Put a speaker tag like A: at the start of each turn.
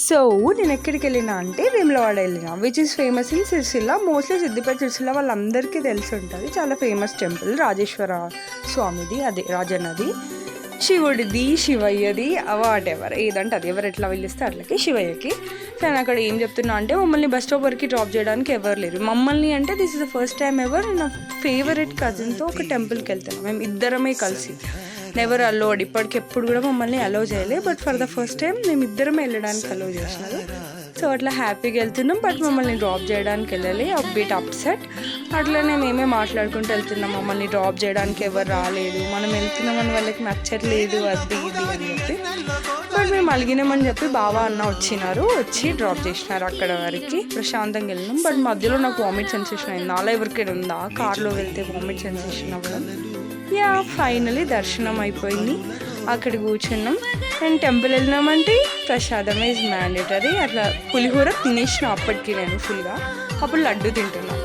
A: So నేను ఎక్కడికి వెళ్ళినా అంటే వేములవాడ వెళ్ళిన, which is famous in Sircilla. Mostly Siddipet Sircilla వాళ్ళందరికీ తెలిసి ఉంటుంది. చాలా ఫేమస్ టెంపుల్ రాజేశ్వర స్వామిది, అదే రాజన్నది, శివుడిది, శివయ్యది, వాట్ ఎవర్ ఏదంటే అది, ఎవరు ఎట్లా వెళ్ళిస్తే అట్లకి శివయ్యకి. నేను అక్కడ ఏం చెప్తున్నా అంటే మమ్మల్ని బస్ స్టాప్ వరకు డ్రాప్ చేయడానికి ఎవరు లేరు. మమ్మల్ని అంటే this is the first time ever నా ఫేవరెట్ కజిన్తో ఒక టెంపుల్కి వెళ్తున్నాం మేము ఇద్దరమే కలిసి. నెవర్ అలౌడ్, ఇప్పటికి ఎప్పుడు కూడా మమ్మల్ని అలౌ చేయలేదు, but for the first time మేము ఇద్దరమే వెళ్ళడానికి అలౌ చేసినారు. సో అట్లా హ్యాపీగా వెళ్తున్నాం, బట్ మమ్మల్ని డ్రాప్ చేయడానికి వెళ్ళాలి, అ బిట్ అప్సెట్. అట్లనే మేమే మాట్లాడుకుంటూ వెళ్తున్నాం, మమ్మల్ని డ్రాప్ చేయడానికి ఎవరు రాలేదు, మనం వెళ్తున్నామని వాళ్ళకి నచ్చట్లేదు అది ఇది అని చెప్పి. బట్ మేము అలిగినామని చెప్పి బావ అన్న వచ్చినారు, వచ్చి డ్రాప్ చేసినారు అక్కడ వరకు. ప్రశాంతంగా వెళ్ళినాం, బట్ మధ్యలో నాకు వామిట్ సెన్సేషన్ అయింది. నాలో ఎవరికైనా ఉందా కార్లో వెళ్తే వామిట్ సెన్సేషన్ అవ్వడం? యా, ఫైనలీ దర్శనం అయిపోయింది, అక్కడ కూర్చున్నాం. అండ్ టెంపుల్ వెళ్ళినామంటే ప్రసాదమే ఇస్ మ్యాండేటరీ. అట్లా పులిహోర తినేసిన అప్పటికి నేను ఫుల్గా, అప్పుడు లడ్డు తింటున్నాను.